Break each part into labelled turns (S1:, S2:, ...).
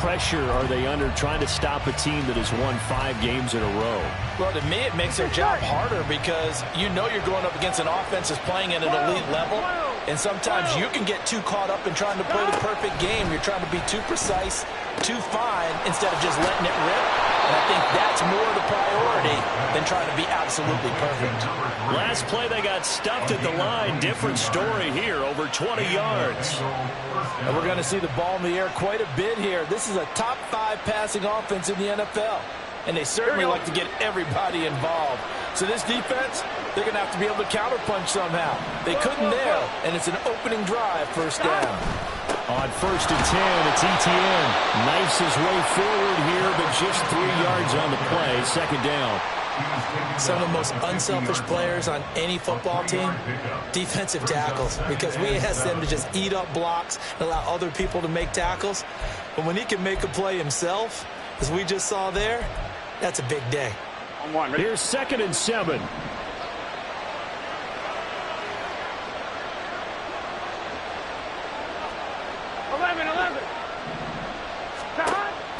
S1: pressure are they under trying to stop a team that has won 5 games in a row?
S2: Well, to me, it makes their job harder because you know you're going up against an offense that's playing at an elite level, and sometimes you can get too caught up in trying to play the perfect game. You're trying to be too precise, too fine, instead of just letting it rip. And I think that's more the priority than trying to be absolutely perfect.
S1: Last play, they got stuffed at the line. Different story here, over 20 yards.
S2: And we're going to see the ball in the air quite a bit here. This is a top 5 passing offense in the NFL. And they certainly like to get everybody involved. So this defense, they're going to have to be able to counterpunch somehow. They couldn't there, and it's an opening drive, first down.
S1: On 1st and 10, it's Etienne. Knifes his way forward here, but just 3 yards on the play. Second down.
S2: Some of the most unselfish players on any football team, defensive tackles, because we ask them to just eat up blocks and allow other people to make tackles. But when he can make a play himself, as we just saw there, that's a big day.
S1: Here's 2nd and 7.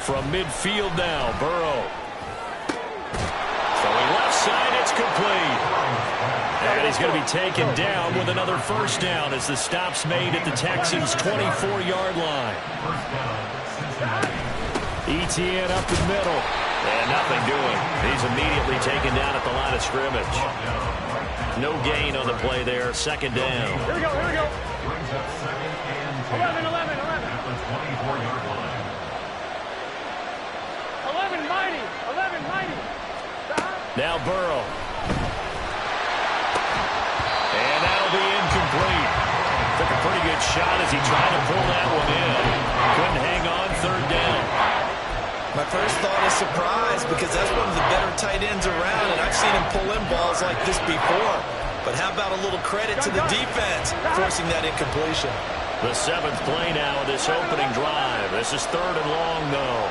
S1: From midfield now, Burrow. Throwing left side, it's complete. And he's going to be taken down with another first down as the stop's made at the Texans' 24-yard line. Etienne up the middle. And nothing doing. He's immediately taken down at the line of scrimmage. No gain on the play there. Second down.
S3: Here we go, here we go. 11. 11 mighty.
S1: Now Burrow. And that'll be incomplete. Took a pretty good shot as he tried to pull that one in. Couldn't hang on. Third down.
S2: My first thought is surprise because that's one of the better tight ends around, and I've seen him pull in balls like this before. But how about a little credit to the defense forcing that incompletion?
S1: The 7th play now of this opening drive. This is 3rd and long, though.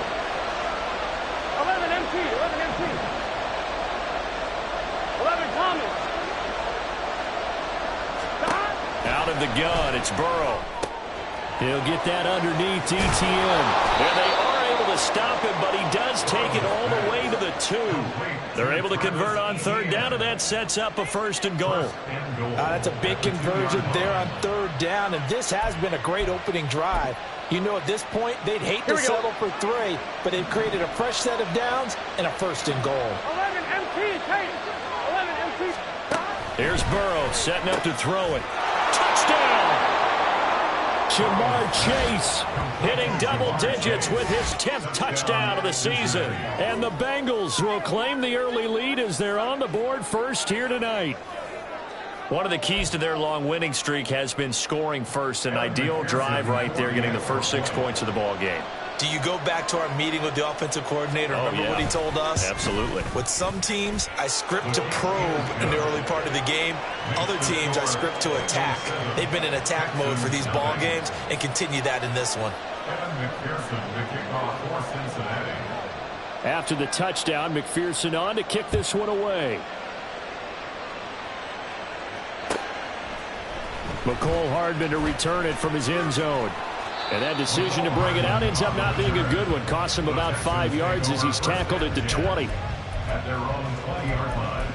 S3: 11 MT. 11 common.
S1: Out of the gun, it's Burrow. He'll get that underneath Etienne. There they are. To stop him, but he does take it all the way to the 2. They're able to convert on 3rd down, and that sets up a 1st and goal.
S2: That's a big conversion there on 3rd down, and this has been a great opening drive. You know, at this point, they'd hate to settle for 3, but they've created a fresh set of downs and a 1st and goal.
S3: 11 MT, Tate. 11 MT.
S1: Here's Burrow setting up to throw it. Touchdown! Jamar Chase hitting double digits with his 10th touchdown of the season. And the Bengals will claim the early lead as they're on the board first here tonight. One of the keys to their long winning streak has been scoring first. An ideal drive right there, getting the first 6 points of the ball game.
S2: Do you go back to our meeting with the offensive coordinator? Remember what he told us?
S1: Absolutely.
S2: With some teams, I script to probe in the early part of the game. Other teams, I script to attack. They've been in attack mode for these ball games and continue that in this one.
S1: After the touchdown, McPherson on to kick this one away. McCole Hardman to return it from his end zone. And that decision to bring it out ends up not being a good one. Costs him about 5 yards as he's tackled at the 20.
S4: At their own 20-yard line.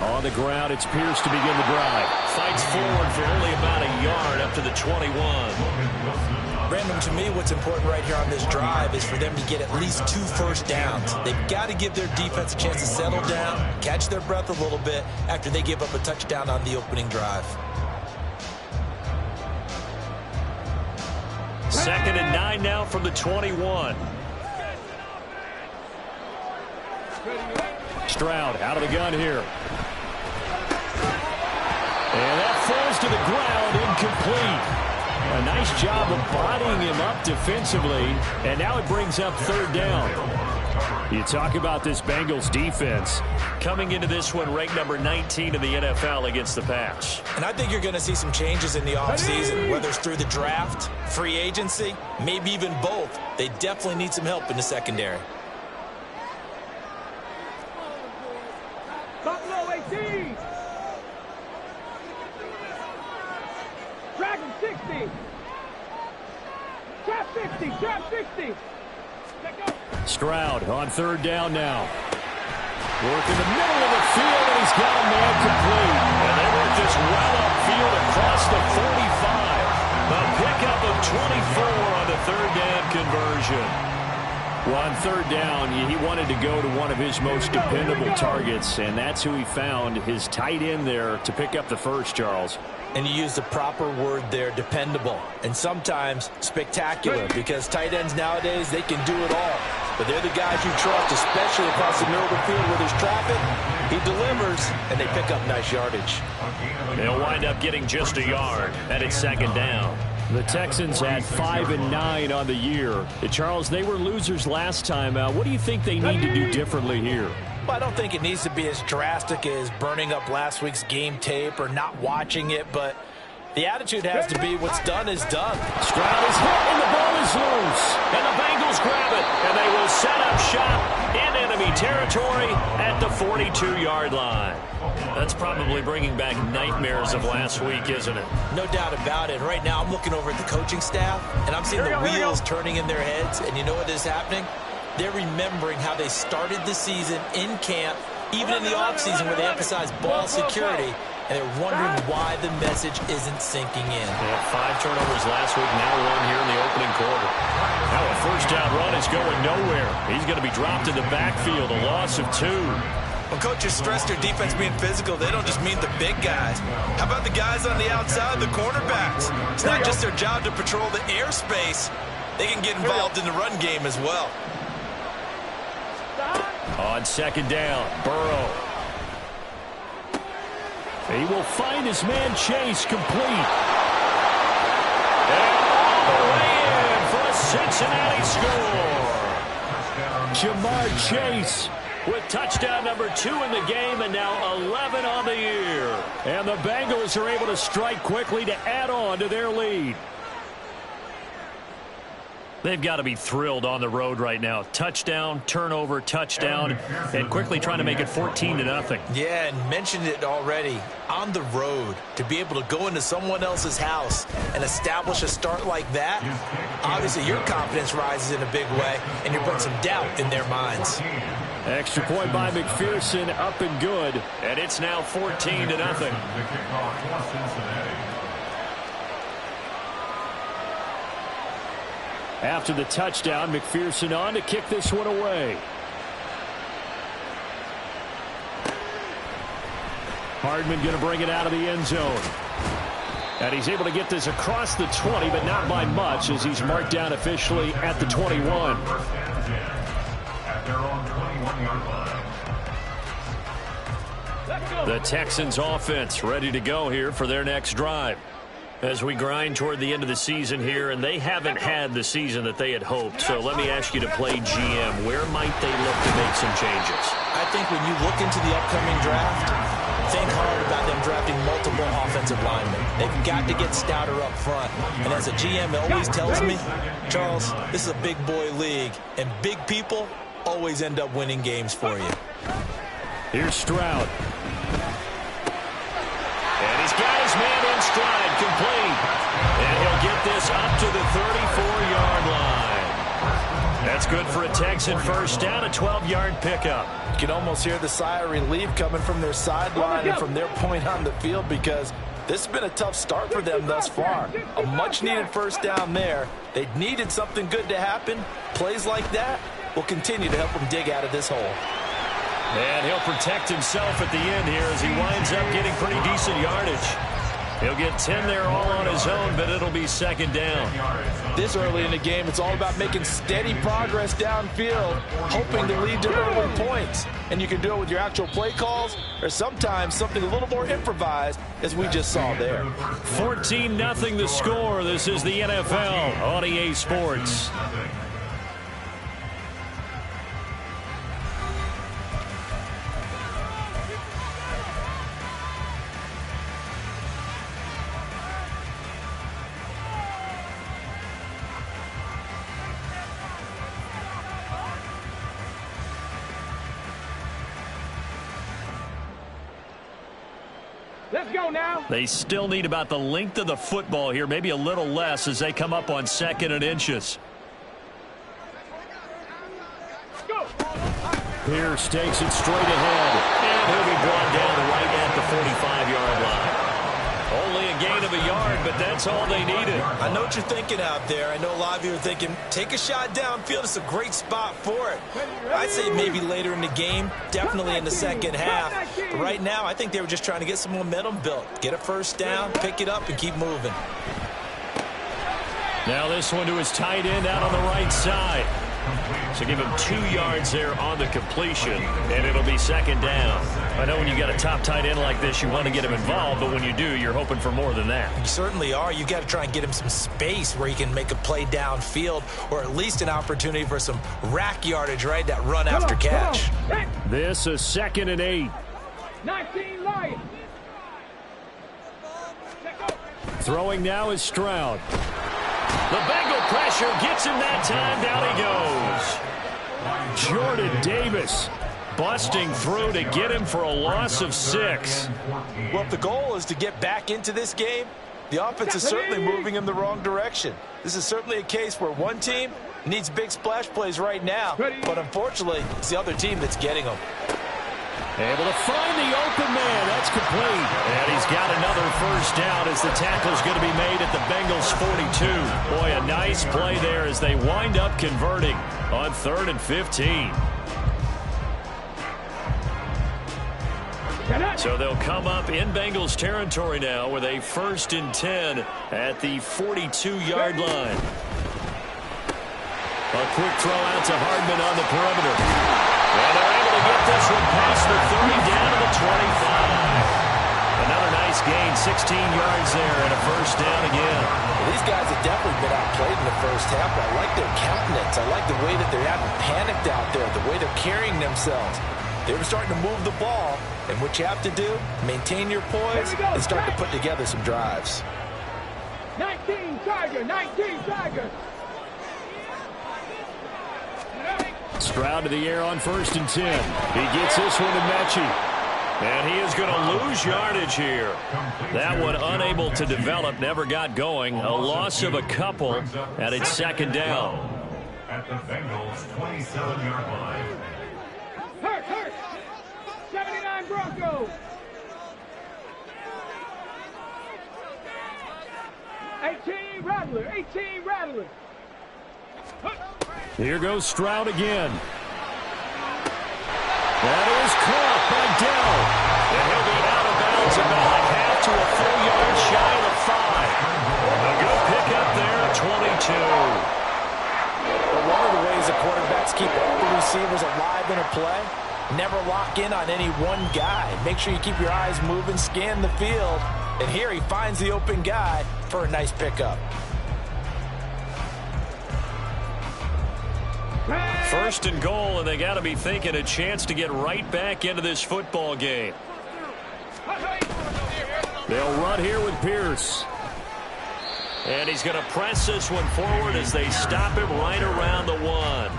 S1: On the ground, it's Pierce to begin the drive. Fights forward for only about a yard up to the 21.
S2: Brandon, to me, what's important right here on this drive is for them to get at least 2 first downs. They've got to give their defense a chance to settle down, catch their breath a little bit after they give up a touchdown on the opening drive.
S1: 2nd and 9 now from the 21. Stroud out of the gun here. And that falls to the ground, incomplete. A nice job of bodying him up defensively, and now it brings up 3rd down. You talk about this Bengals defense coming into this one ranked number 19 in the NFL against the pass.
S2: And I think you're going to see some changes in the offseason, whether it's through the draft, free agency, maybe even both. They definitely need some help in the secondary.
S3: Top low 18. Dragon 60. Trap 60. Trap 60. Let go.
S1: Stroud on third down now. Work in the middle of the field, and he's got a man complete. And they work this well upfield across the 45. A pickup of 24 on the third down conversion. Well, on third down, he wanted to go to one of his most dependable targets, and that's who he found, his tight end there, to pick up the first, Charles.
S2: And you use the proper word there, dependable, and sometimes spectacular, because tight ends nowadays, they can do it all. But they're the guys you trust, especially across the middle of the field where there's traffic. He delivers, and they pick up nice yardage.
S1: They'll wind up getting just a yard, and it's second down. The Texans had 5 and 9 on the year. Charles, they were losers last time. What do you think they need to do differently here?
S2: Well, I don't think it needs to be as drastic as burning up last week's game tape or not watching it, but the attitude has to be what's done is done.
S1: Stroud is hit, and the ball is loose. And the Bengals grab it, and they will set up shop in enemy territory at the 42-yard line. That's probably bringing back nightmares of last week, isn't it?
S2: No doubt about it. Right now, I'm looking over at the coaching staff, and I'm seeing the wheels turning in their heads, and you know what is happening? They're remembering how they started the season in camp, even in the offseason where they emphasized ball security, and they're wondering why the message isn't sinking in.
S1: They had 5 turnovers last week, now 1 here in the opening quarter. Now a first down run is going nowhere. He's going to be dropped in the backfield, a loss of 2.
S2: When coaches stress their defense being physical, they don't just mean the big guys. How about the guys on the outside, the cornerbacks? It's not just their job to patrol the airspace. They can get involved in the run game as well.
S1: On second down, Burrow. He will find his man Chase complete. And all the way in for a Cincinnati score. Jamar Chase with touchdown number 2 in the game, and now 11 on the year. And the Bengals are able to strike quickly to add on to their lead. They've got to be thrilled on the road right now. Touchdown, turnover, touchdown, and quickly trying to make it 14-0.
S2: Yeah, and mentioned it already. On the road, to be able to go into someone else's house and establish a start like that, obviously your confidence rises in a big way, and you're putting some doubt in their minds.
S1: Extra point by McPherson, up and good, and it's now 14-0. After the touchdown, McPherson on to kick this one away. Hardman going to bring it out of the end zone. And he's able to get this across the 20, but not by much, as he's marked down officially at the 21.
S4: At their own 21-yard line.
S1: The Texans offense ready to go here for their next drive. As we grind toward the end of the season here, and they haven't had the season that they had hoped. So let me ask you to play GM. Where might they look to make some changes?
S2: I think when you look into the upcoming draft, think hard about them drafting multiple offensive linemen. They've got to get stouter up front. And as a GM always tells me, Charles, this is a big boy league, and big people always end up winning games for you.
S1: Here's Stroud. And he's got his man in stride, complete. And he'll get this up to the 34-yard line. That's good for a Texan first down, a 12-yard pickup.
S2: You can almost hear the sigh of relief coming from their sideline and from their point on the field, because this has been a tough start for them thus far. A much-needed first down there. They needed something good to happen. Plays like that will continue to help them dig out of this hole.
S1: And he'll protect himself at the end here as he winds up getting pretty decent yardage. He'll get 10 there all on his own, but it'll be second down.
S2: This early in the game, it's all about making steady progress downfield, hoping to lead to early points. And you can do it with your actual play calls, or sometimes something a little more improvised, as we just saw there.
S1: 14-0 the score. This is the NFL on EA Sports.
S3: Let's go now.
S1: They still need about the length of the football here, maybe a little less as they come up on 2nd and inches.
S3: Go.
S1: Pierce takes it straight ahead, and he'll be brought down right at the 45-yard line. Only a gain of a yard, but that's all they needed.
S2: I know what you're thinking out there. I know a lot of you are thinking, take a shot downfield. It's a great spot for it. I'd say maybe later in the game, definitely in the second half. But right now, I think they were just trying to get some momentum built. Get a first down, pick it up, and keep moving.
S1: Now this one to his tight end out on the right side. So give him 2 yards there on the completion, and it'll be 2nd down. I know when you got a top tight end like this, you want to get him involved, but when you do, you're hoping for more than that.
S2: You certainly are. You got to try and get him some space where he can make a play downfield, or at least an opportunity for some rack yardage, right? That run after catch.
S1: This is 2nd and 8.
S3: 19 Lions.
S1: Throwing now is Stroud. The Bengal pressure gets him that time. Down he goes. Jordan Davis busting through to get him for a loss of 6.
S2: Well, if the goal is to get back into this game, the offense is certainly moving in the wrong direction. This is certainly a case where one team needs big splash plays right now, but unfortunately, it's the other team that's getting them.
S1: Able to find the open man. That's complete. And he's got another first down as the tackle's going to be made at the Bengals 42. Boy, a nice play there as they wind up converting on 3rd and 15. So they'll come up in Bengals territory now with a 1st and 10 at the 42-yard line. A quick throw out to Hardman on the perimeter. And they're able to get this one past the 30 down to the 25. Another nice gain, 16 yards there and a first down again.
S2: Well, these guys have definitely been outplayed in the first half, but I like their countenance. I like the way that they haven't panicked out there, the way they're carrying themselves. They were starting to move the ball, and what you have to do, maintain your poise and start to put together some drives.
S3: 19 Tiger, 19 Tiger.
S1: Stroud to the air on 1st and 10. He gets this one to Mechie. And he is going to lose yardage here. That one unable to develop, never got going. A loss of a couple, and it's 2nd down.
S4: At the Bengals 27-yard line.
S3: Hurt. 79 Broncos. 18 Rattler.
S1: Here goes Stroud again. That is caught by Dell. And he'll be out of bounds about a half to a full yard shy of the 5. A good pick up there at 22.
S2: Well, one of the ways the quarterbacks keep all the receivers alive in a play, never lock in on any one guy. Make sure you keep your eyes moving, scan the field. And here he finds the open guy for a nice pickup.
S1: 1st and goal, and they got to be thinking a chance to get right back into this football game. They'll run here with Pierce. And he's going to press this one forward as they stop him right around the 1.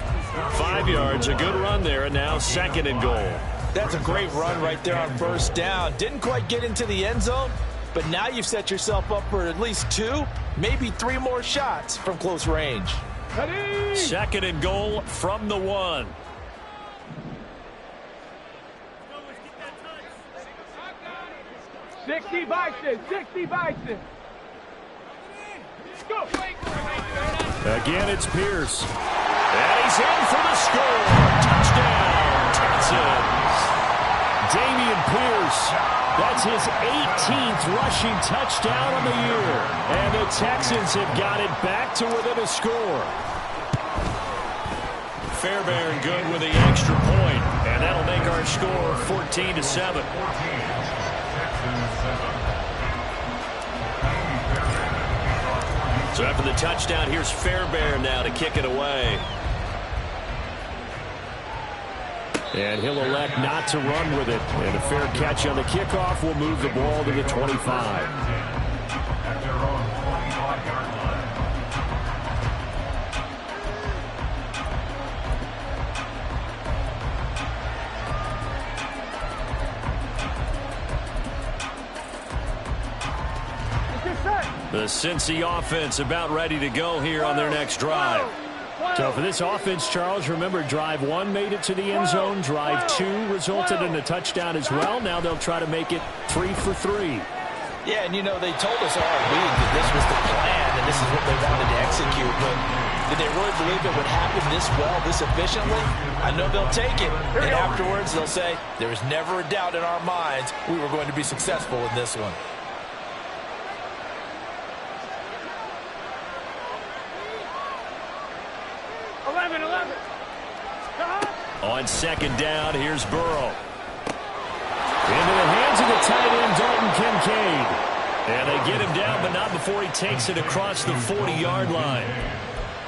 S1: 5 yards, a good run there, and now 2nd and goal.
S2: That's a great run right there on 1st down. Didn't quite get into the end zone, but now you've set yourself up for at least 2, maybe 3 more shots from close range.
S1: 2nd and goal from the 1.
S3: Sixty Bison. Go.
S1: Again, it's Pierce. And he's in for the score. Touchdown, Texans. Damian Pierce. That's his 18th rushing touchdown on the year. And the Texans have got it back to within a score. Fairbairn good with the extra point, and that'll make our score 14-7. So after the touchdown, here's Fairbairn now to kick it away. And he'll elect not to run with it. And a fair catch on the kickoff will move the ball to the 25. The Cincy offense about ready to go here on their next drive.
S5: So for this offense, Charles, remember drive 1 made it to the end zone. Drive 2 resulted in a touchdown as well. Now they'll try to make it 3 for 3.
S2: Yeah, and you know, they told us all week that this was the plan and this is what they wanted to execute. But did they really believe it would happen this well, this efficiently? I know they'll take it. And afterwards, they'll say, there was never a doubt in our minds we were going to be successful in this one.
S1: On second down, here's Burrow. Into the hands of the tight end, Dalton Kincaid. And they get him down, but not before he takes it across the 40-yard line.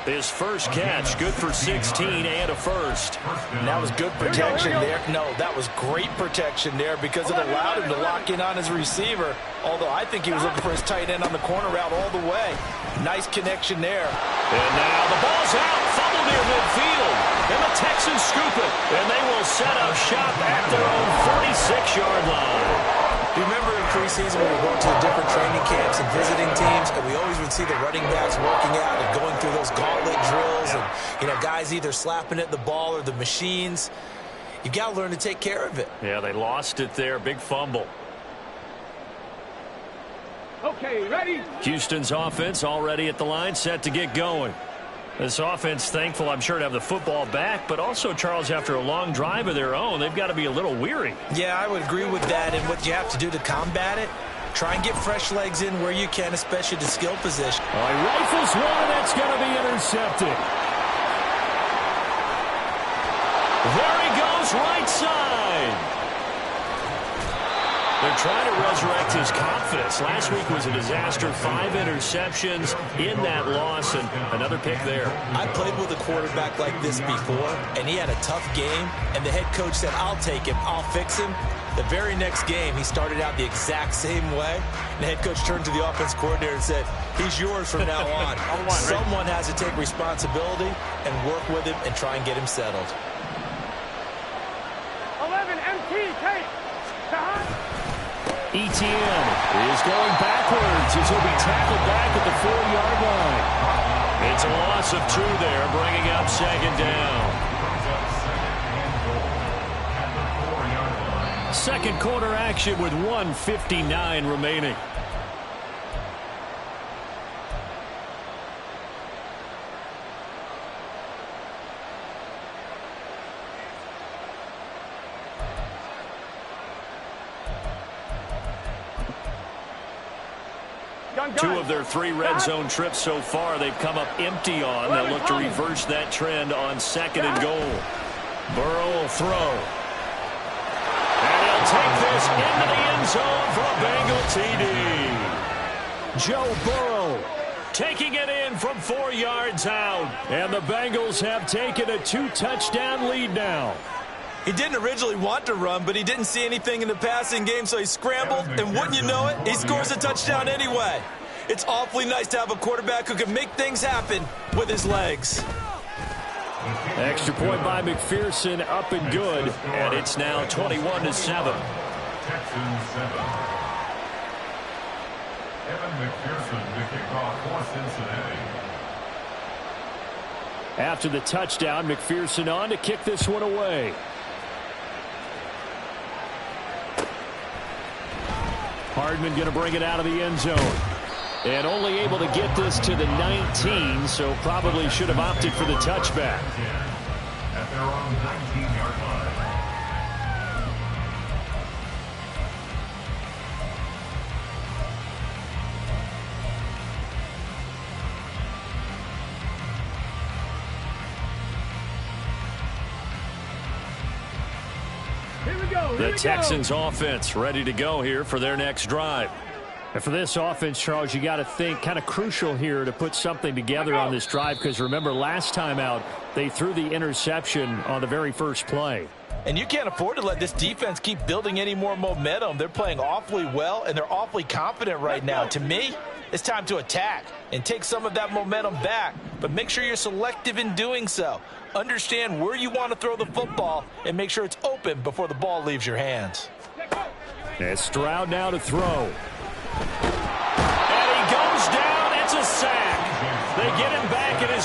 S1: His first catch, good for 16 and a first.
S2: And that was good protection there. No, that was great protection there because it allowed him to lock in on his receiver. Although I think he was looking for his tight end on the corner route all the way. Nice connection there.
S1: And now the ball's out, fumbled near midfield. And the Texans scoop it. And they will set up shop at their own 46-yard line.
S6: You remember in preseason when we were going to the different training camps and visiting teams, and we always would see the running backs working out and going through those gauntlet drills, and you know, guys either slapping at the ball or the machines. You got to learn to take care of it.
S1: Yeah, they lost it there. Big fumble.
S3: Okay, ready?
S1: Houston's offense already at the line, set to get going. This offense, thankful, I'm sure, to have the football back, but also, Charles, after a long drive of their own, they've got to be a little weary.
S6: Yeah, I would agree with that, and what you have to do to combat it, try and get fresh legs in where you can, especially the skill position.
S1: He rifles one, that's going to be intercepted. There he goes, right side. They're trying to resurrect his confidence. Last week was a disaster. 5 interceptions in that loss, and another pick there.
S6: I played with a quarterback like this before, and he had a tough game, and the head coach said, I'll take him, I'll fix him. The very next game, he started out the exact same way. And the head coach turned to the offense coordinator and said, he's yours from now on. Someone has to take responsibility and work with him and try and get him settled.
S3: 11 MT, take.
S1: Etienne is going backwards as he'll be tackled back at the 4-yard line. It's a loss of 2 there, bringing up second down. Second quarter action with 1:59 remaining. Two of their 3 red zone trips so far, they've come up empty on. They'll look to reverse that trend on second and goal. Burrow will throw. And he'll take this into the end zone for a Bengal TD. Joe Burrow taking it in from 4 yards out. And the Bengals have taken a 2-touchdown lead now.
S6: He didn't originally want to run, but he didn't see anything in the passing game, so he scrambled, and wouldn't you know it, he scores a touchdown anyway. It's awfully nice to have a quarterback who can make things happen with his legs.
S1: Extra point by McPherson, up and good, and it's now 21-7.
S4: Texans 7. Evan McPherson to kick off for Cincinnati.
S1: After the touchdown, McPherson on to kick this one away. Hardman going to bring it out of the end zone. And only able to get this to the 19, so probably should have opted for the touchback.
S4: At their own 19-yard line.
S1: The Texans offense ready to go here for their next drive.
S5: And for this offense, Charles, you got to think kind of crucial here to put something together on this drive, because remember last time out they threw the interception on the very first play.
S2: And you can't afford to let this defense keep building any more momentum. They're playing awfully well, and they're awfully confident right now. To me, it's time to attack and take some of that momentum back. But make sure you're selective in doing so. Understand where you want to throw the football and make sure it's open before the ball leaves your hands.
S1: And Stroud now to throw. And he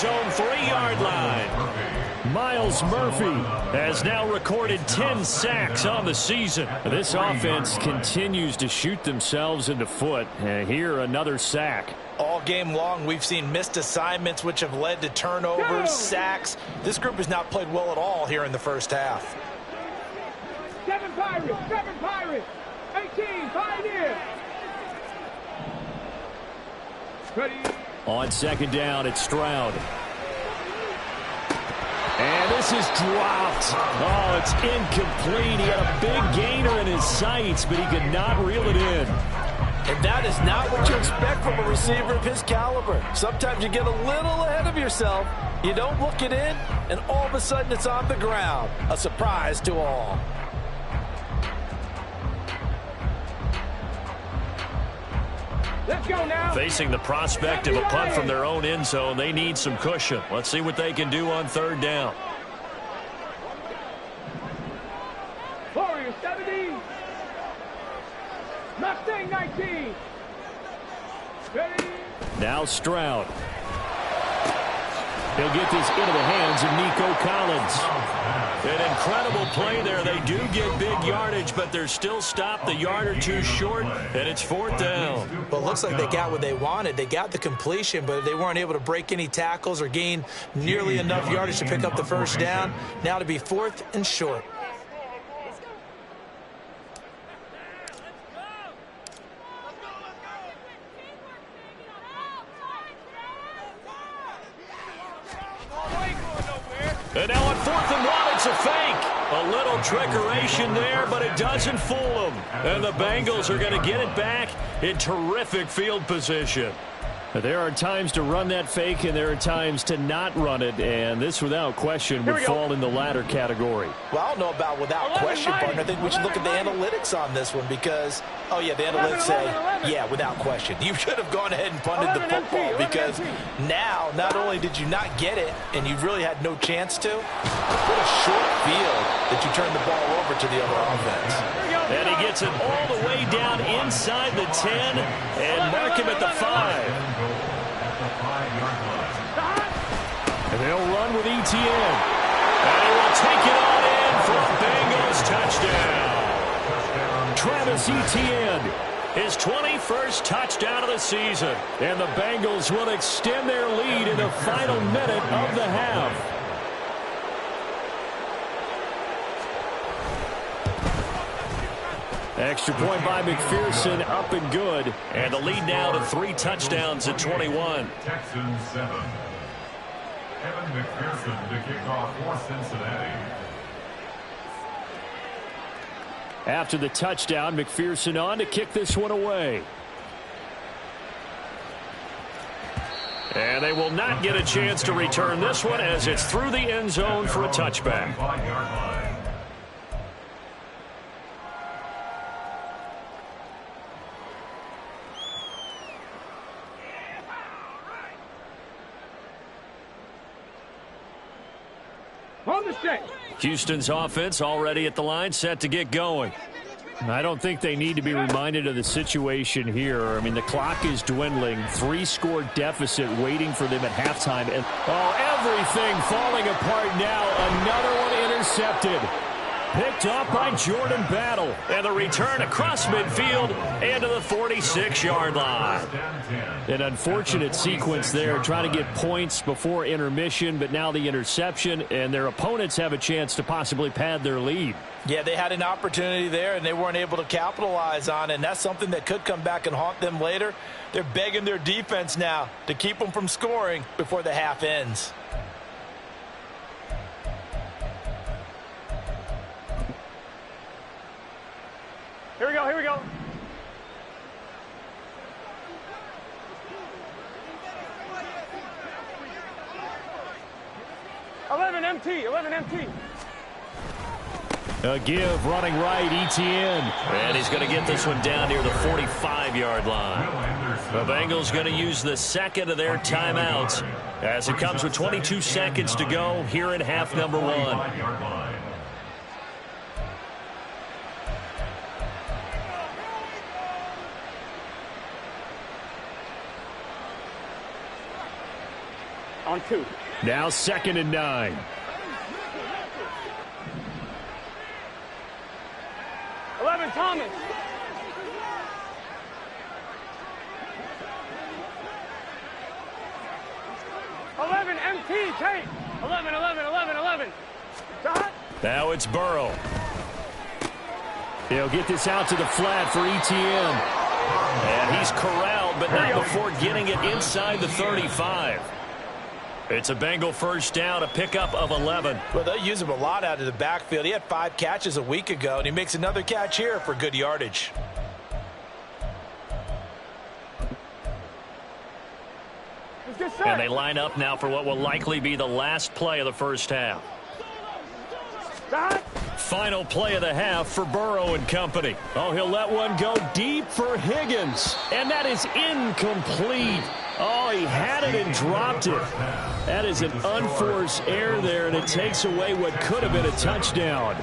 S1: Bengals' own 3-yard line. Myles Murphy has now recorded 10 sacks on the season. This offense continues to shoot themselves in the foot. And here, another sack.
S2: All game long, we've seen missed assignments, which have led to turnovers, sacks. This group has not played well at all here in the first half.
S3: 7 Pirates, 18 Pioneers. Ready.
S5: On second down, it's Stroud. And this is dropped. Oh, it's incomplete. He had a big gainer in his sights, but he could not reel it in.
S2: And that is not what you expect from a receiver of his caliber. Sometimes you get a little ahead of yourself. You don't look it in, and all of a sudden it's on the ground. A surprise to all.
S3: Let's go now.
S1: Facing the prospect of a punt from their own end zone, they need some cushion. Let's see what they can do on third down.
S3: Warriors 70. Mustang 19. Ready.
S5: Now Stroud. He'll get this into the hands of Nico Collins.
S1: An incredible play there. They do get big yardage, but they're still stopped a yard or two short, and it's fourth down.
S6: Well, it looks like they got what they wanted. They got the completion, but they weren't able to break any tackles or gain nearly enough yardage to pick up the first down. Now to be fourth and short.
S1: And now on 4th and 1, it's a fake. A little trickeration there, but it doesn't fool them. And the Bengals are going to get it back in terrific field position.
S5: There are times to run that fake, and there are times to not run it, and this, without question, would fall in the latter category.
S2: Well, I don't know about without question, partner. I think we should look at the analytics on this one because, oh, yeah, the analytics say, yeah, without question. You should have gone ahead and punted the football because now not only did you not get it and you really had no chance to, what a short field that you turned the ball over to the other offense.
S1: And he gets it all the way down inside the 10 and mark him at the 5.
S5: And they'll run with ETN.
S1: And he will take it on in for a Bengals touchdown.
S5: Travis Etienne.
S1: His 21st touchdown of the season.
S5: And the Bengals will extend their lead in the final minute of the half. Extra point by McPherson, up and good.
S1: And the lead now to 3 touchdowns at 21.
S4: Texans 7. Evan McPherson to kick off for Cincinnati.
S5: After the touchdown, McPherson on to kick this one away.
S1: And they will not get a chance to return this one as it's through the end zone for a touchback.
S5: Houston's offense already at the line, set to get going. I don't think they need to be reminded of the situation here. I mean, the clock is dwindling. 3-score deficit waiting for them at halftime. And everything falling apart now. Another one intercepted. Picked off by Jordan Battle.
S1: And the return across midfield and to the 46-yard line.
S5: An unfortunate sequence there, trying to get points before intermission, but now the interception, and their opponents have a chance to possibly pad their lead.
S2: Yeah, they had an opportunity there, and they weren't able to capitalize on it, and that's something that could come back and haunt them later. They're begging their defense now to keep them from scoring before the half ends.
S3: Here we go, here we go. Eleven MT.
S5: A give, running right, Etienne.
S1: And he's going to get this one down near the 45-yard line. The Bengals going to use the second of their timeouts as it comes with 22 seconds to go here in half number 1.
S3: On 2.
S5: Now 2nd and 9.
S3: Thomas. 11 MT, Tate. 11. Shot.
S5: Now it's Burrow. He'll get this out to the flat for ETN. And he's corralled, but not before getting it inside the 35. It's a Bengal first down, a pickup of 11.
S2: Well, they'll use him a lot out of the backfield. He had 5 catches a week ago, and he makes another catch here for good yardage.
S5: And they line up now for what will likely be the last play of the first half. Final play of the half for Burrow and company. Oh, he'll let one go deep for Higgins. And that is incomplete. Oh, he had it and dropped it. That is an unforced error there, and it takes away what could have been a touchdown.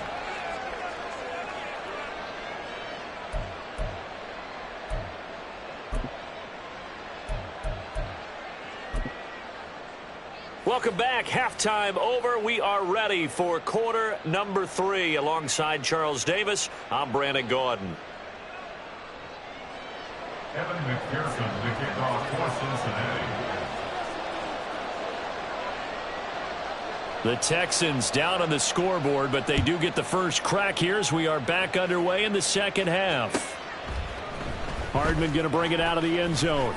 S5: Welcome back. Halftime over. We are ready for quarter number 3. Alongside Charles Davis, I'm Brandon Gordon.
S4: Evan McPherson to kick off for Cincinnati.
S5: The Texans down on the scoreboard, but they do get the first crack here as we are back underway in the second half. Hardman going to bring it out of the end zone.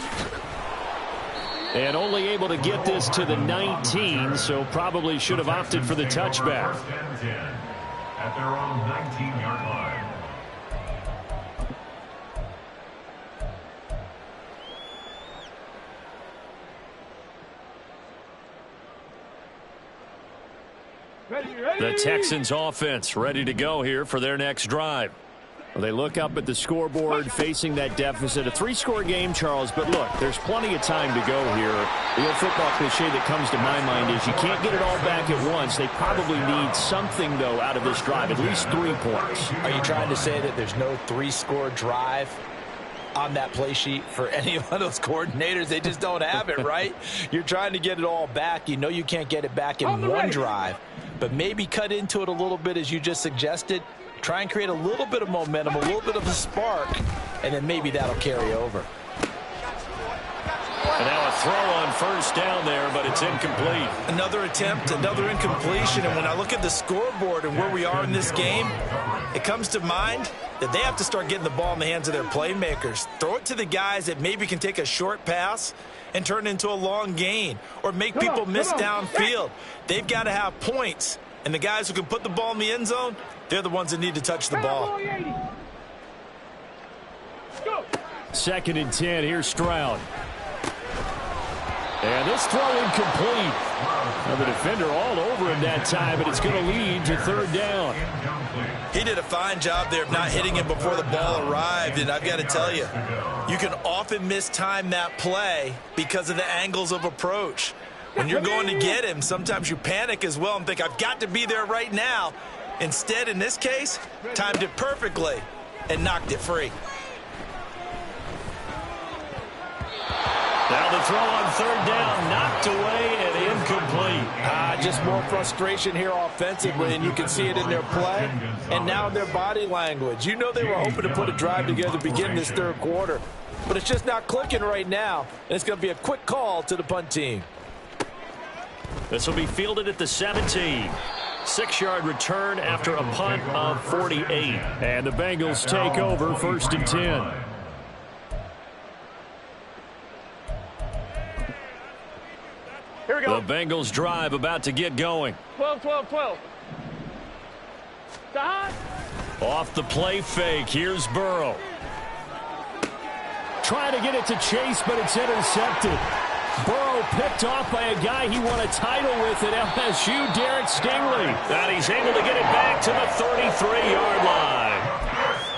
S5: And only able to get this to the 19, so probably should have opted for the touchback.
S4: First and 10 at their own 19-yard line.
S5: The Texans offense ready to go here for their next drive. Well, they look up at the scoreboard facing that deficit. A 3-score game, Charles, but look, there's plenty of time to go here. The old football cliche that comes to my mind is you can't get it all back at once. They probably need something, though, out of this drive, at least 3 points.
S2: Are you trying to say that there's no 3-score drive on that play sheet for any one of those coordinators? They just don't have it, right? You're trying to get it all back. You know you can't get it back in one drive, but maybe cut into it a little bit as you just suggested. Try and create a little bit of momentum, a little bit of a spark, and then maybe that'll carry over.
S5: And now a throw on first down there, but it's incomplete.
S2: Another attempt, another incompletion, and when I look at the scoreboard and where we are in this game, it comes to mind that they have to start getting the ball in the hands of their playmakers. Throw it to the guys that maybe can take a short pass and turn it into a long gain or make people miss downfield. They've got to have points, and the guys who can put the ball in the end zone, they're the ones that need to touch the ball.
S5: 2nd and 10. Here's Stroud. And this throw incomplete. Now the defender all over him that time, but it's going to lead to 3rd down.
S2: He did a fine job there of not hitting him before the ball arrived, and I've got to tell you, you can often mistime that play because of the angles of approach. When you're going to get him, sometimes you panic as well and think, I've got to be there right now. Instead, in this case, timed it perfectly and knocked it free.
S5: Now the throw on 3rd down, knocked away and incomplete.
S2: Just more frustration here offensively, and you can see it in their play and now in their body language. You know they were hoping to put a drive together to begin this 3rd quarter, but it's just not clicking right now, and it's going to be a quick call to the punt team.
S5: This will be fielded at the 17. 6-yard return after a punt of 48. And the Bengals take over 1st and 10.
S3: Here we go.
S5: The Bengals drive about to get going.
S3: 12. Shot.
S5: Off the play fake. Here's Burrow. Trying to get it to Chase, but it's intercepted. Burrow picked off by a guy he won a title with at LSU, Derek Stingley. And he's able to get it back to the 33-yard line.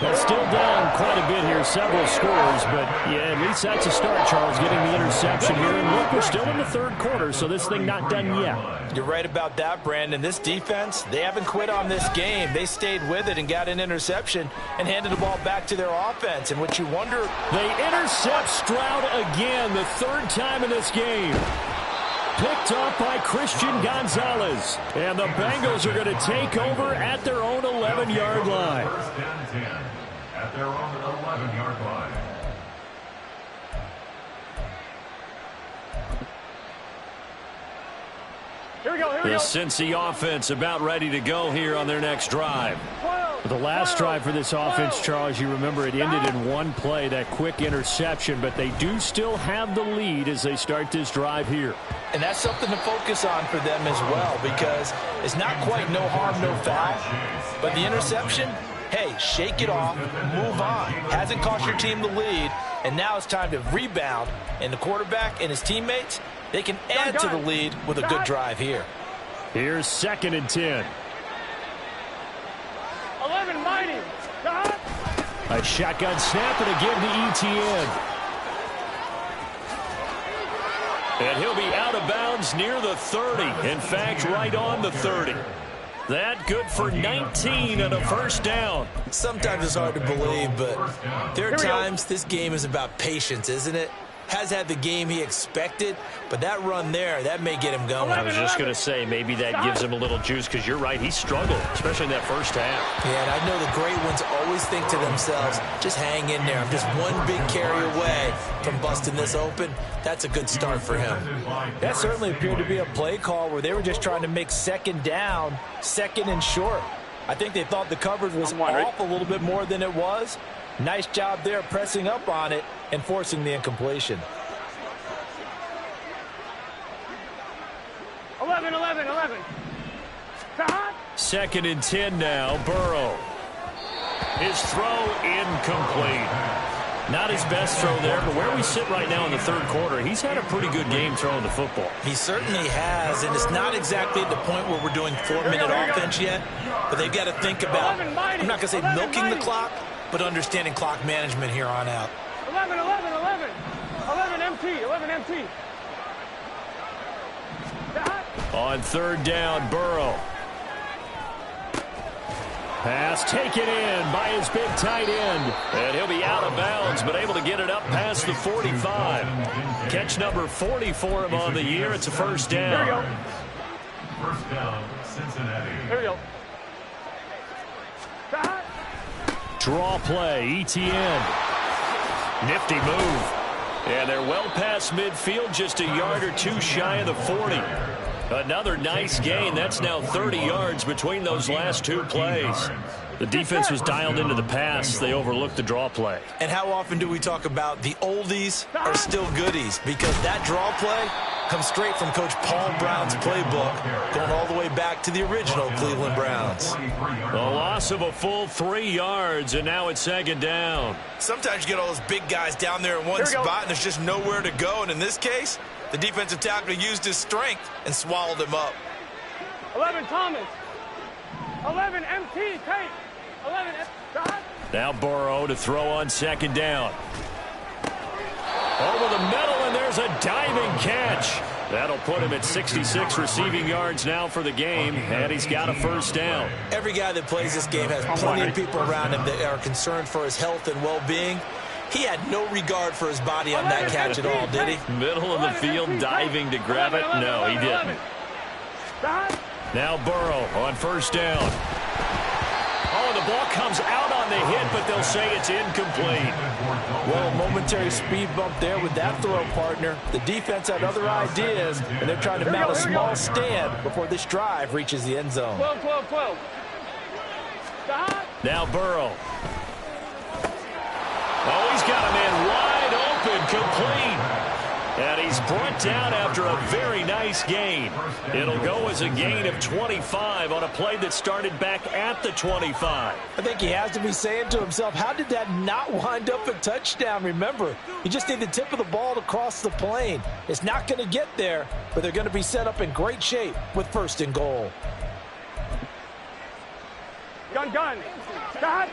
S5: They're still down quite a bit here, several scores, but yeah, at least that's a start, Charles, getting the interception here. And look, we're still in the 3rd quarter, so this thing not done yet.
S2: You're right about that, Brandon. This defense, they haven't quit on this game. They stayed with it and got an interception and handed the ball back to their offense. And what you wonder...
S5: They intercept Stroud again, the 3rd time in this game. Picked off by Christian Gonzalez. And the Bengals are going to take over at their own 11-yard line.
S4: First and 10 at their own 11-yard line.
S3: Here we go, here we
S5: The
S3: go.
S5: Cincy offense about ready to go here on their next drive. The last drive for this offense, Charles, you remember it ended in one play, that quick interception, but they do still have the lead as they start this drive here.
S2: And that's something to focus on for them as well, because it's not quite no harm, no foul. But the interception, hey, shake it off, move on. Hasn't cost your team the lead, and now it's time to rebound. And the quarterback and his teammates, they can add to the lead with a good drive here.
S5: Here's 2nd and 10.
S3: 11 mighty.
S5: A shotgun snap and again to ETN. And he'll be out of bounds near the 30. In fact, right on the 30. That good for 19 and a first down.
S6: Sometimes it's hard to believe, but there are times this game is about patience, isn't it? Has had the game he expected, but that run there, that may get him going.
S5: I was just going to say, maybe that gives him a little juice, because you're right, he struggled, especially in that first half.
S6: Yeah, and I know the great ones always think to themselves, just hang in there. I'm just one big carry away from busting this open. That's a good start for him.
S2: That certainly appeared to be a play call where they were just trying to make second down, second and short. I think they thought the coverage was off a little bit more than it was. Nice job there pressing up on it and forcing the incompletion.
S3: 11.
S5: 2nd and 10 now, Burrow. His throw incomplete. Not his best throw there, but where we sit right now in the third quarter, he's had a pretty good game throwing the football.
S6: He certainly has, and it's not exactly at the point where we're doing 4-minute offense yet, but they've got to think about, I'm not going to say milking the clock, but understanding clock management here on out.
S3: 11 empty.
S5: On 3rd down, Burrow. Pass taken in by his big tight end. And he'll be out of bounds, but able to get it up past the 45. Catch number 40 for him on the year. It's a first down.
S3: Here we go.
S4: First down, Cincinnati.
S3: Here we go.
S5: Draw play, ETN. Nifty move. And they're well past midfield, just a yard or two shy of the 40. Another nice gain. That's now 30 yards between those last two plays. The defense was dialed into the pass. They overlooked the draw play.
S6: And how often do we talk about the oldies are still goodies? Because that draw play comes straight from Coach Paul Brown's playbook, going all the way back to the original Cleveland Browns.
S5: A loss of a full 3 yards, and now it's 2nd down.
S6: Sometimes you get all those big guys down there in one spot, and there's just nowhere to go. And in this case, the defensive tackle used his strength and swallowed him up.
S3: 11 Thomas. 11 MT Tate. 11
S5: Now Burrow to throw on 2nd down. Over the middle, and there's a diving catch. That'll put him at 66 receiving yards now for the game, and he's got a first down.
S6: Every guy that plays this game has plenty of people around him that are concerned for his health and well-being. He had no regard for his body on that catch at all, did he?
S5: Middle of the field, diving to grab it. No, he didn't. Now Burrow on 1st down. Oh, the ball comes out on the hit, but they'll say it's incomplete.
S2: Well, a momentary speed bump there with that throw, partner. The defense had other ideas, and they're trying to mount a small stand before this drive reaches the end zone.
S3: 12.
S5: Now Burrow. Oh, he's got a man wide open, complete. And he's brought down after a very nice gain. It'll go as a gain of 25 on a play that started back at the 25.
S2: I think he has to be saying to himself, how did that not wind up a touchdown? Remember, you just need the tip of the ball to cross the plane. It's not going to get there, but they're going to be set up in great shape with 1st and goal.
S3: Gun. Stop.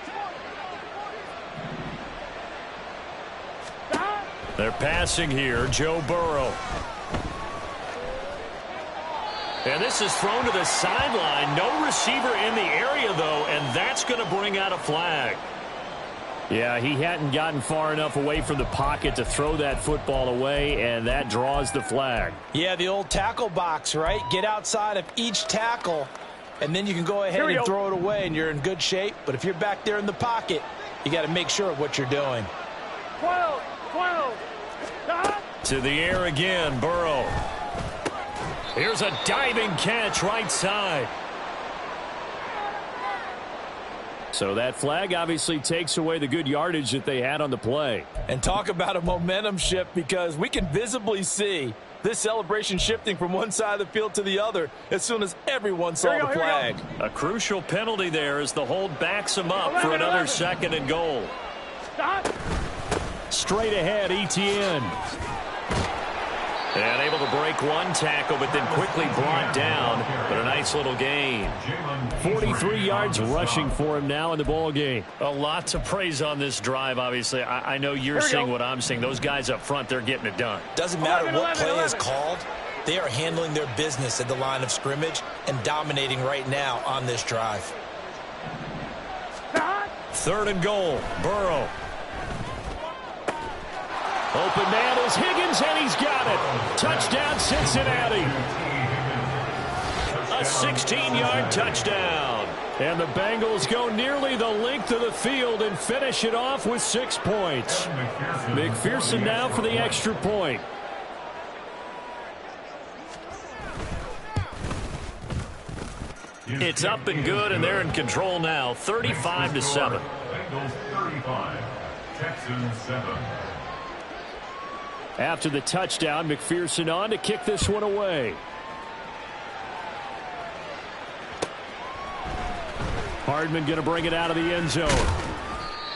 S5: They're passing here, Joe Burrow. And this is thrown to the sideline. No receiver in the area, though, and that's going to bring out a flag. Yeah, he hadn't gotten far enough away from the pocket to throw that football away, and that draws the flag.
S2: Yeah, the old tackle box, right? Get outside of each tackle, and then you can go ahead and throw it away, and you're in good shape. But if you're back there in the pocket, you got to make sure of what you're doing.
S3: 12.
S1: To the air again, Burrow. Here's a diving catch right side.
S5: So that flag obviously takes away the good yardage that they had on the play.
S2: And talk about a momentum shift, because we can visibly see this celebration shifting from one side of the field to the other as soon as everyone saw the flag.
S1: A crucial penalty there as the hold backs him up for another 2nd and goal.
S3: Stop.
S5: Straight ahead, Etienne.
S1: And able to break one tackle, but then quickly brought down. But a nice little gain.
S5: 43 yards rushing for him now in the ball game.
S1: A lot to praise on this drive, obviously. I know you're seeing what I'm seeing. Those guys up front, they're getting it done.
S6: Doesn't matter what play is called. They are handling their business at the line of scrimmage and dominating right now on this drive.
S1: 3rd and goal, Burrow.
S5: Open man is Higgins, and he's got it. Touchdown, Cincinnati.
S1: A 16-yard touchdown.
S5: And the Bengals go nearly the length of the field and finish it off with 6 points. McPherson now for the extra point.
S1: It's up and good, and they're in control now, 35-7.
S4: Bengals 35, Texans 7.
S5: After the touchdown, McPherson on to kick this one away. Hardman going to bring it out of the end zone.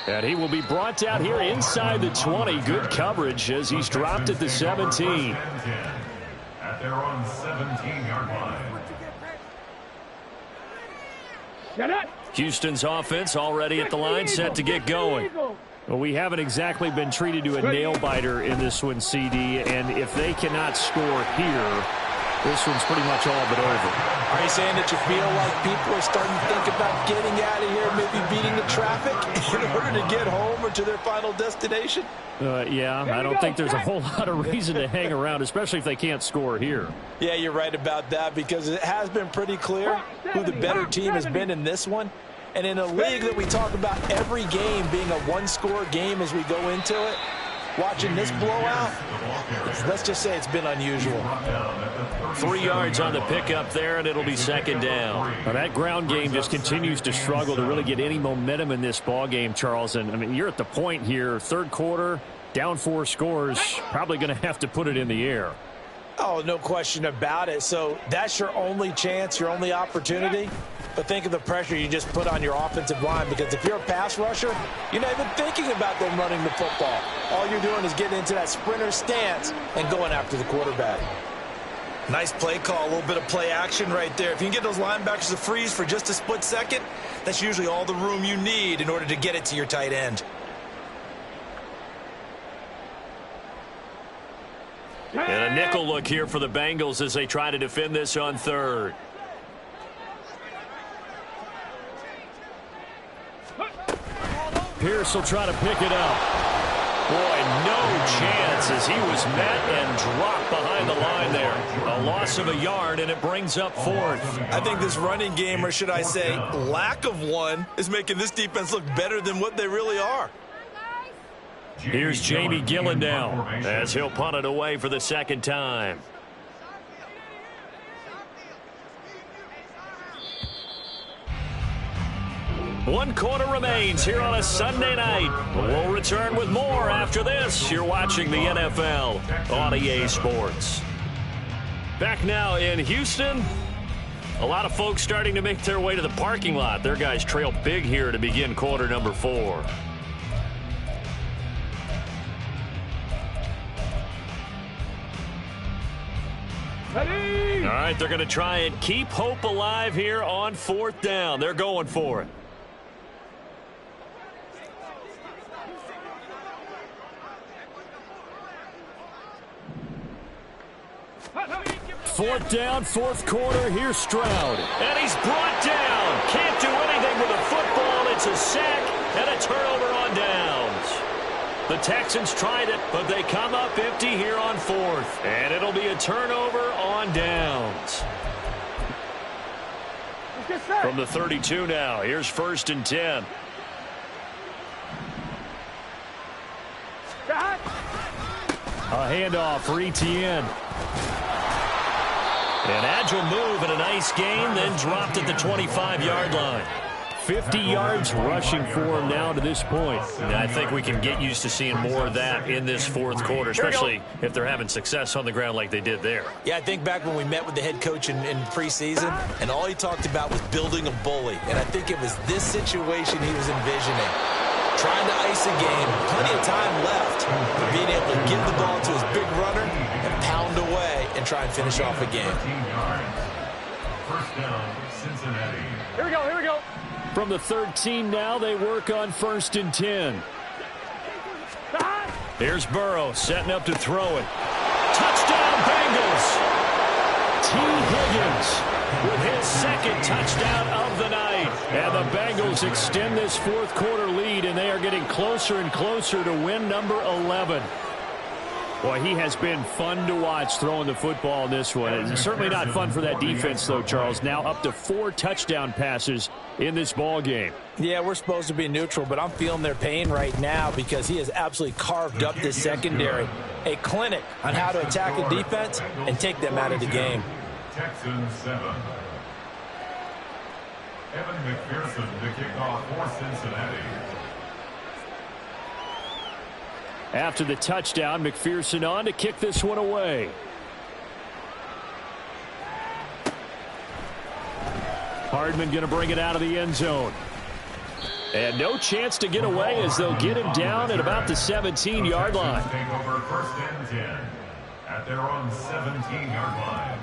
S5: And he will be brought down here inside the 20. Good coverage as he's dropped at the 17.
S4: At their own 17-yard line.
S1: Houston's offense already at the line, set to get going.
S5: Well, we haven't exactly been treated to a nail-biter in this one, CD, and if they cannot score here, this one's pretty much all but over.
S2: Are you saying that you feel like people are starting to think about getting out of here, maybe beating the traffic in order to get home or to their final destination?
S5: Yeah, I don't think there's a whole lot of reason to hang around, especially if they can't score here.
S2: Yeah, you're right about that, because it has been pretty clear who the better team has been in this one. And in a league that we talk about every game being a one-score game as we go into it, watching this blowout, let's just say it's been unusual.
S1: 3 yards on the pickup there, and it'll be 2nd down.
S5: Well, that ground game just continues to struggle to really get any momentum in this ball game, Charles. And I mean, you're at the point here, 3rd quarter, down 4 scores, probably going to have to put it in the air.
S2: Oh, no question about it. So that's your only chance, your only opportunity. But think of the pressure you just put on your offensive line, because if you're a pass rusher, you're not even thinking about them running the football. All you're doing is getting into that sprinter stance and going after the quarterback.
S6: Nice play call, a little bit of play action right there. If you can get those linebackers to freeze for just a split second, that's usually all the room you need in order to get it to your tight end.
S1: And a nickel look here for the Bengals as they try to defend this on 3rd.
S5: Pierce will try to pick it up.
S1: Boy, no chance as he was met and dropped behind the line there. A loss of a yard, and it brings up 4th.
S6: I think this running game, or should I say lack of one, is making this defense look better than what they really are.
S1: Here's Jamie Gillen now as he'll punt it away for the 2nd time. One quarter remains here on a Sunday night. We'll return with more after this. You're watching the NFL on EA Sports. Back now in Houston. A lot of folks starting to make their way to the parking lot. Their guys trail big here to begin quarter number 4. All right, they're going to try and keep hope alive here on 4th down. They're going for it.
S5: Fourth down, 4th quarter. Here's Stroud.
S1: And he's brought down. Can't do anything with the football. It's a sack. and a turnover on downs. The Texans tried it, but they come up empty here on fourth. And it'll be a turnover on downs. From the 32 now, here's 1st and 10.
S5: A handoff for Etienne.
S1: An agile move and a nice gain, then dropped at the 25-yard line.
S5: 50 yards rushing for him now to this point.
S1: And I think we can get used to seeing more of that in this fourth quarter, especially if they're having success on the ground like they did there.
S6: Yeah, I think back when we met with the head coach in preseason, and all he talked about was building a bully. And I think it was this situation he was envisioning. Trying to ice a game, plenty of time left, but being able to give the ball to his big runner and pound away and try and finish off a game.
S4: 1st down, Cincinnati.
S3: Here we go, here we go.
S5: From the 13 now, they work on 1st and 10.
S1: Here's Burrow setting up to throw it. Touchdown, Bengals!
S5: T. Higgins
S1: With his 2nd touchdown of the night.
S5: And the Bengals extend this fourth quarter lead, and they are getting closer and closer to win number 11. Boy, he has been fun to watch throwing the football in this one. It's certainly not fun for that defense, though, Charles. Now up to 4 touchdown passes in this ball game.
S2: Yeah, we're supposed to be neutral, but I'm feeling their pain right now because he has absolutely carved up this secondary. A clinic on how to attack a defense and take them out of the game.
S4: Texans 7. Evan McPherson to kick off for Cincinnati.
S5: After the touchdown, McPherson on to kick this one away. Hardman going to bring it out of the end zone. And no chance to get away as they'll get him down at about the 17-yard line.
S4: Take over 1st and 10 at their own 17-yard line.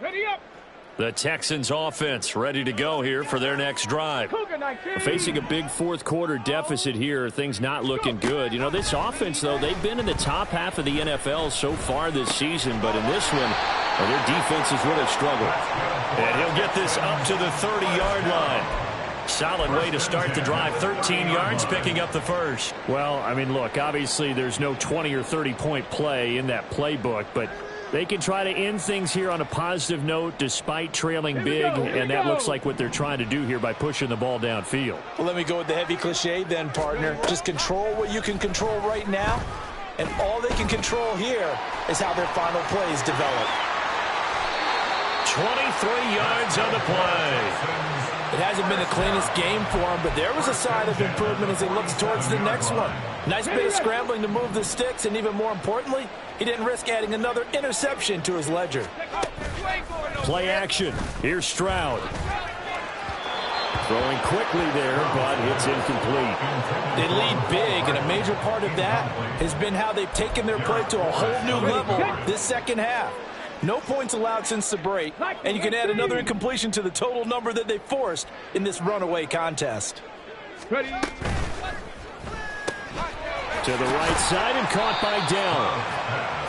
S3: Ready up.
S1: The Texans offense ready to go here for their next drive.
S5: Facing a big fourth quarter deficit here, things not looking good. You know, this offense, though, they've been in the top half of the NFL so far this season, but in this one, well, their defense has really struggled.
S1: And he'll get this up to the 30-yard line. Solid way to start the drive. 13 yards, picking up the first.
S5: Well, I mean, look, obviously there's no 20 or 30-point play in that playbook, but they can try to end things here on a positive note despite trailing big, and that looks like what they're trying to do here by pushing the ball downfield.
S2: Well, let me go with the heavy cliche then, partner. Just control what you can control right now, and all they can control here is how their final plays develop.
S1: 23 yards on the play.
S2: It hasn't been the cleanest game for him, but there was a sign of improvement as he looks towards the next one. Nice bit of scrambling to move the sticks, and even more importantly, he didn't risk adding another interception to his ledger.
S5: Play action. Here's Stroud. Throwing quickly there, but it's incomplete.
S2: They lead big, and a major part of that has been how they've taken their play to a whole new level this second half. No points allowed since the break, and you can add another incompletion to the total number that they forced in this runaway contest.
S3: Ready.
S5: To the right side and caught by Dell.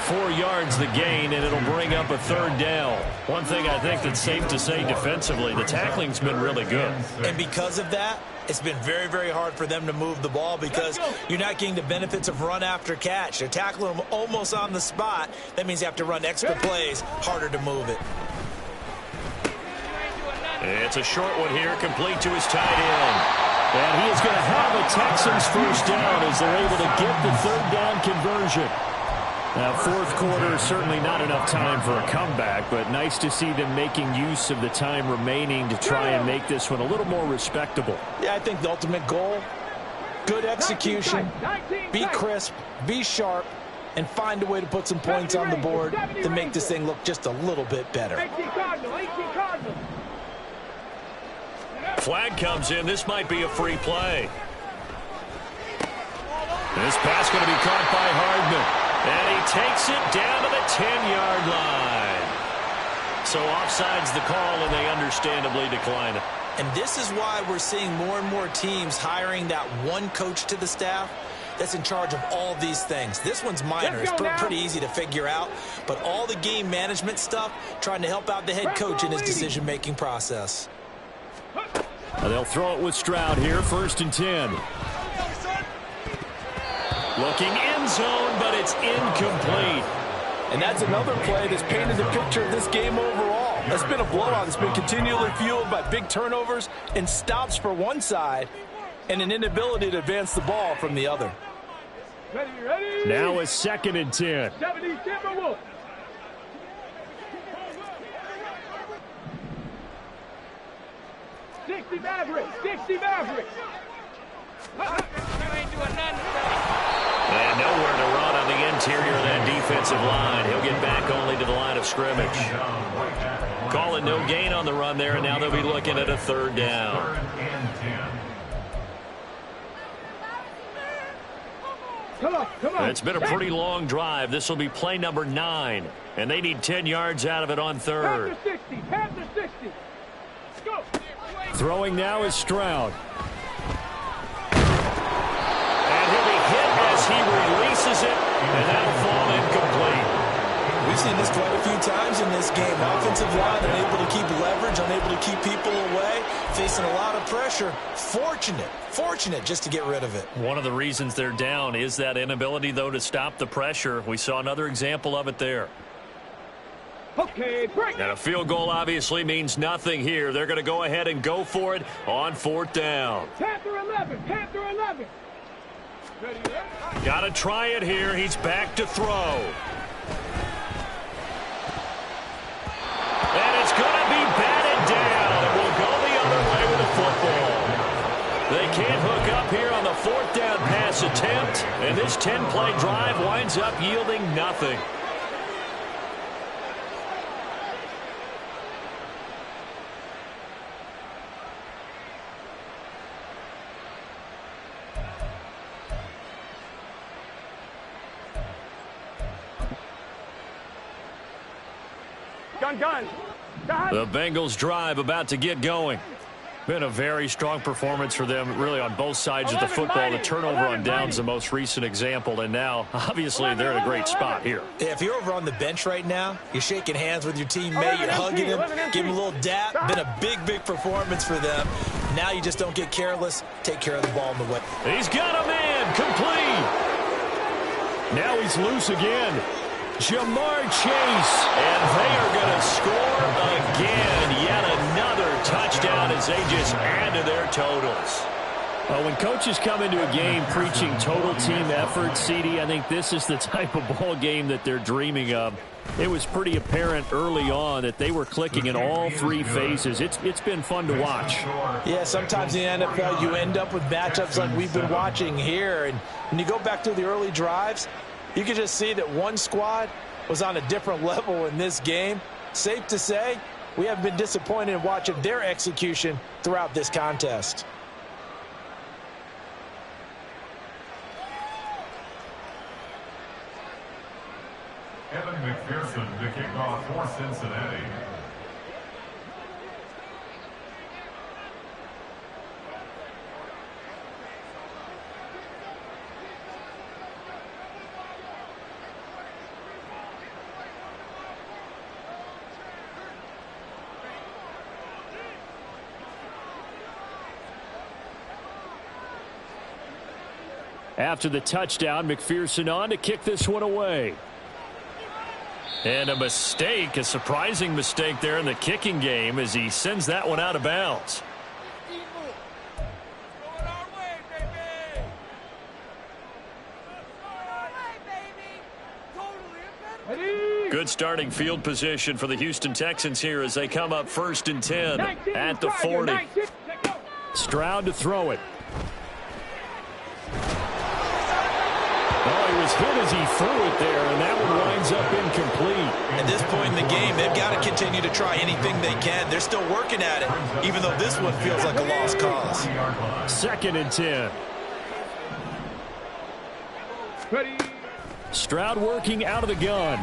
S1: 4 yards the gain, and it'll bring up a 3rd down. One thing I think that's safe to say defensively, the tackling's been really good.
S6: And because of that, it's been very, very hard for them to move the ball because you're not getting the benefits of run after catch. They're tackling them almost on the spot. That means you have to run extra plays, harder to move it.
S1: It's a short one here, complete to his tight end.
S5: And he is going to have a Texans first down as they're able to get the 3rd down conversion. Now, fourth quarter, certainly not enough time for a comeback, but nice to see them making use of the time remaining to try and make this one a little more respectable.
S2: Yeah, I think the ultimate goal, good execution, be crisp, be sharp, and find a way to put some points on the board to make this thing look just a little bit better.
S3: 18 Cardinals.
S1: Flag comes in. This might be a free play. This pass going to be caught by Hardman. And he takes it down to the 10-yard line. So offside's the call, and they understandably decline it.
S6: And this is why we're seeing more and more teams hiring that one coach to the staff that's in charge of all these things. This one's minor. It's pretty easy to figure out. But all the game management stuff, trying to help out the head coach in his decision-making process.
S5: They'll throw it with Stroud here, 1st and 10. Looking end zone, but it's incomplete.
S2: And that's another play that's painted the picture of this game overall. It's been a blowout. It's been continually fueled by big turnovers and stops for one side and an inability to advance the ball from the other.
S3: Ready.
S5: Now it's 2nd and 10.
S3: 70 Timberwolves. Sixty Maverick.
S1: And nowhere to run on the interior of that defensive line. He'll get back only to the line of scrimmage. Call it no gain on the run there, and now they'll be looking at a 3rd down.
S3: Come on.
S1: It's been a pretty long drive. This will be play number 9, and they need 10 yards out of it on 3rd.
S3: Panther 60. Go.
S5: Throwing now is Stroud.
S1: And he'll be hit as he releases it, and that'll fall incomplete.
S6: We've seen this quite a few times in this game. Offensive line unable to keep leverage, unable to keep people away, facing a lot of pressure. Fortunate just to get rid of it.
S1: One of the reasons they're down is that inability, though, to stop the pressure. We saw another example of it there.
S3: Okay, break.
S1: And a field goal obviously means nothing here. They're going to go ahead and go for it on 4th down.
S3: Panther 11. Ready.
S1: Got to try it here. He's back to throw. And it's going to be batted down. It will go the other way with the football. They can't hook up here on the 4th down pass attempt. And this 10-play drive winds up yielding nothing.
S3: Gun.
S1: The Bengals drive about to get going. Been a very strong performance for them, really, on both sides of the football. The turnover on downs the most recent example, and now, obviously, they're in a great spot here.
S6: If you're over on the bench right now, you're shaking hands with your teammate, you're hugging him, giving him a little dap. Been a big performance for them. Now you just don't get careless. Take care of the ball in the way.
S1: He's got a man, complete.
S5: Now he's loose again. Jamar Chase.
S1: And they are going to score again. Yet another touchdown as they just add to their totals.
S5: When coaches come into a game preaching total team effort, CD, I think this is the type of ball game that they're dreaming of. It was pretty apparent early on that they were clicking in all 3 phases. It's been fun to watch.
S2: Yeah, sometimes in the NFL you end up with matchups like we've been watching here. And when you go back to the early drives, you can just see that one squad was on a different level in this game. Safe to say, we have been disappointed in watching their execution throughout this contest.
S4: Evan McPherson to kick off for Cincinnati.
S5: After the touchdown, McPherson on to kick this one away.
S1: And a mistake, a surprising mistake there in the kicking game as he sends that one out of bounds. Good starting field position for the Houston Texans here as they come up 1st and 10 at the 40.
S5: Stroud to throw it. Oh, he was hit as he threw it there, and that one winds up incomplete.
S6: At this point in the game, they've got to continue to try anything they can. They're still working at it, even though this one feels like a lost cause.
S5: 2nd and 10.
S3: Ready.
S5: Stroud working out of the gun.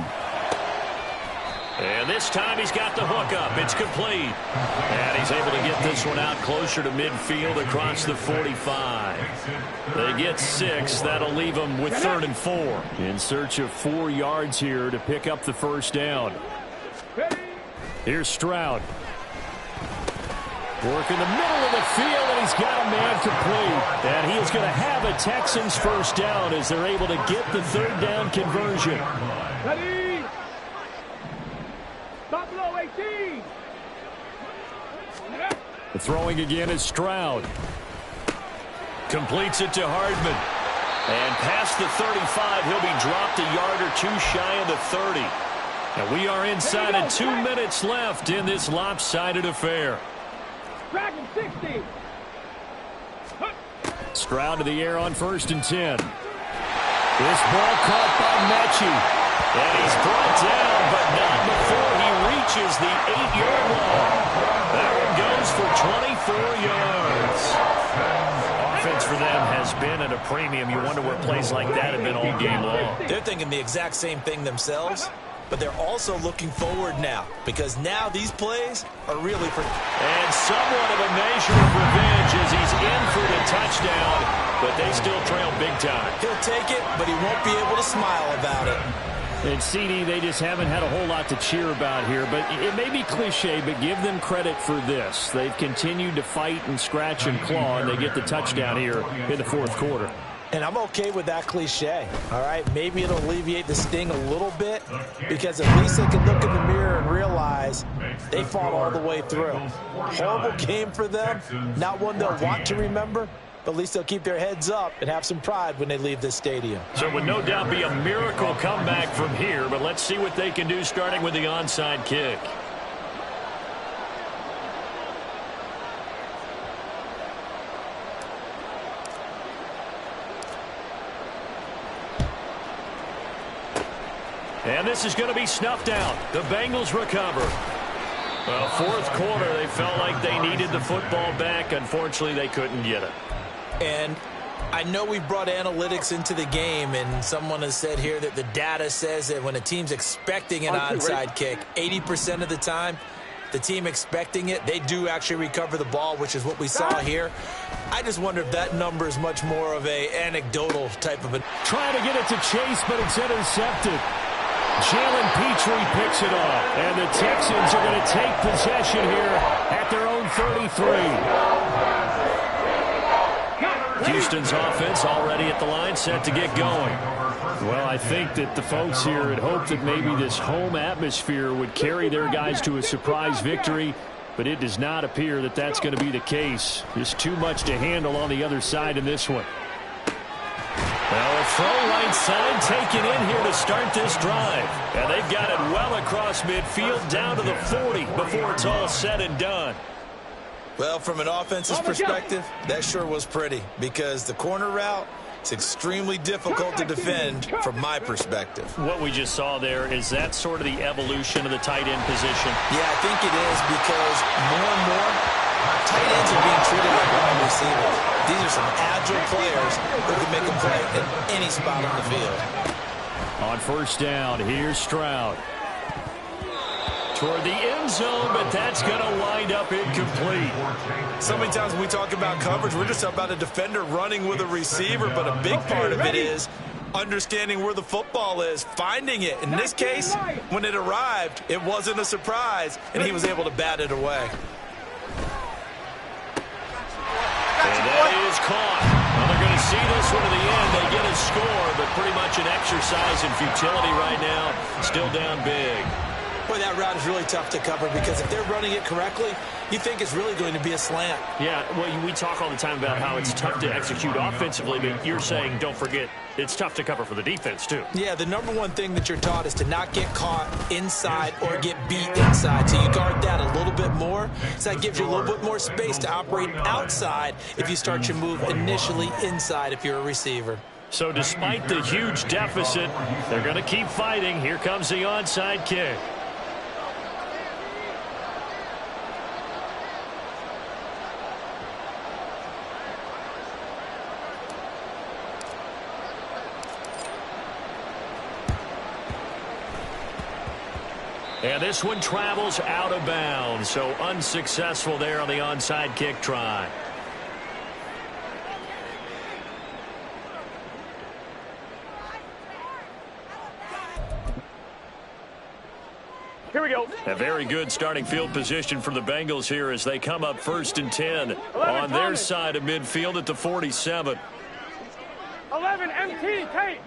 S5: And this time he's got the hook up. It's complete. And he's able to get this one out closer to midfield across the 45. They get 6. That'll leave them with 3rd and 4. In search of 4 yards here to pick up the first down. Here's Stroud. Work in the middle of the field, and he's got a man complete. And he is going to have a Texans first down as they're able to get the 3rd down conversion.
S3: Ready? Stop below 18.
S5: The throwing again is Stroud. Completes it to Hardman. And past the 35, he'll be dropped a yard or 2 shy of the 30. And we are inside of 2 minutes left in this lopsided affair.
S3: Dragon 60.
S5: Stroud to the air on 1st and 10. This ball caught by Mechie. And he's brought down, but not before he reaches the 8-yard line. That one goes for 24 yards. Offense for them has been at a premium. You wonder where plays like that have been all game long.
S6: They're thinking the exact same thing themselves, but they're also looking forward now, because now these plays are really for...
S5: And somewhat of a measure of revenge as he's in for the touchdown, but they still trail big time.
S6: He'll take it, but he won't be able to smile about it.
S5: And CD, they just haven't had a whole lot to cheer about here, but it may be cliche, but give them credit for this. They've continued to fight and scratch and claw, and they get the touchdown here in the 4th quarter.
S6: And I'm okay with that cliche, all right? Maybe it'll alleviate the sting a little bit, because at least they can look in the mirror and realize they fought all the way through. Horrible game for them, not one they'll want to remember, but at least they'll keep their heads up and have some pride when they leave this stadium.
S5: So it would no doubt be a miracle comeback from here, but let's see what they can do starting with the onside kick. And this is going to be snuffed out. The Bengals recover. Well, 4th quarter, they felt like they needed the football back. Unfortunately, they couldn't get it.
S6: And I know we brought analytics into the game, and someone has said here that the data says that when a team's expecting an onside kick, 80% of the time, the team expecting it, they do actually recover the ball, which is what we saw here. I just wonder if that number is much more of a anecdotal type of a...
S5: Trying to get it to Chase, but it's intercepted. Jalen Petrie picks it off, and the Texans are going to take possession here at their own 33. Houston's offense already at the line, set to get going. Well, I think that the folks here had hoped that maybe this home atmosphere would carry their guys to a surprise victory, but it does not appear that that's going to be the case. Just too much to handle on the other side in this one. Well, a throw right side taken in here to start this drive. And they've got it well across midfield down to the 40 before it's all said and done.
S6: Well, from an offensive perspective, that sure was pretty, because the corner route is extremely difficult to defend from my perspective.
S5: What we just saw there, is that sort of the evolution of the tight end position?
S6: Yeah, I think it is, because more and more tight ends are being treated like wide receivers. These are some agile players who can make a play at any spot on the field.
S5: On 1st down, here's Stroud. Toward the end zone, but that's going to wind up incomplete.
S6: So many times when we talk about coverage, we're just about a defender running with a receiver, but a big part of it is understanding where the football is, finding it. In this case, when it arrived, it wasn't a surprise, and he was able to bat it away.
S5: And that is caught. Well, they're going to see this one to the end. They get a score, but pretty much an exercise in futility right now. Still down big.
S6: Boy, that route is really tough to cover, because if they're running it correctly, you think it's really going to be a slant.
S5: Yeah, well, we talk all the time about how it's tough to execute offensively, but you're saying, don't forget, it's tough to cover for the defense, too.
S6: Yeah, the number one thing that you're taught is to not get caught inside or get beat inside. So you guard that a little bit more. So that gives you a little bit more space to operate outside if you start your move initially inside if you're a receiver.
S5: So despite the huge deficit, they're going to keep fighting. Here comes the onside kick.
S1: And this one travels out of bounds, so unsuccessful there on the onside kick try.
S3: Here we go.
S1: A very good starting field position for the Bengals here as they come up 1st and 10 on their side of midfield at the 47.
S3: 11 MT tape.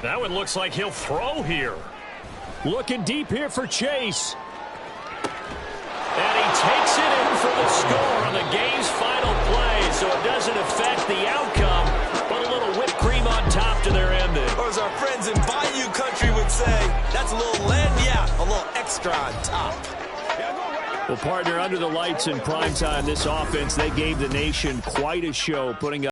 S1: That one looks like he'll throw here.
S5: Looking deep here for Chase.
S1: And he takes it in for the score on the game's final play, so it doesn't affect the outcome, but a little whipped cream on top to their ending.
S6: Or as our friends in Bayou Country would say, that's a little lagniappe, a little extra on top.
S5: Well, partner, under the lights in primetime, this offense, they gave the nation quite a show, putting up